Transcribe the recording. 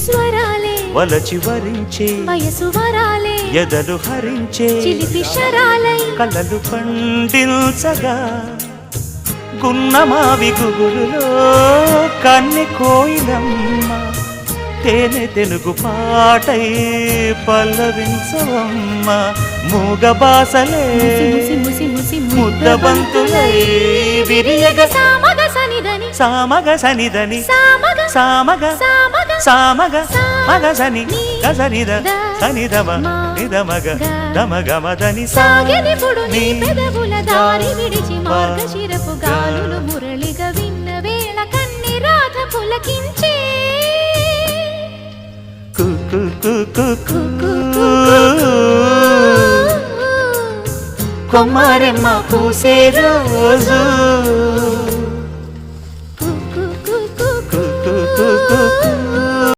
స్వరాలే వలచి వరించే వయసు వరాలే ఎదలు హరించే చిలిపి శరాలై కలలు పండించగా గున్నమావి గుగురులో కన్నె కోయిలమ్మ తేనె తెలుగు పాటై పల్లవించవమ్మ మూగ బాసలే ముద్దబంతులై విరియగ సామగ సనిదని సామగ సనిదని సామగ సామగ సామగ సామగ మగ సని గసనిద సనిదమ నిదమగ దమగమదని సాగెనిపుడు నీ పెదవుల దారి విడిచి మార్గశిరపు గాలులు మురళిగా విన్న వేళ కన్ని రాధ పులకించే కొమ్మరెమ్మ పూసే రోజు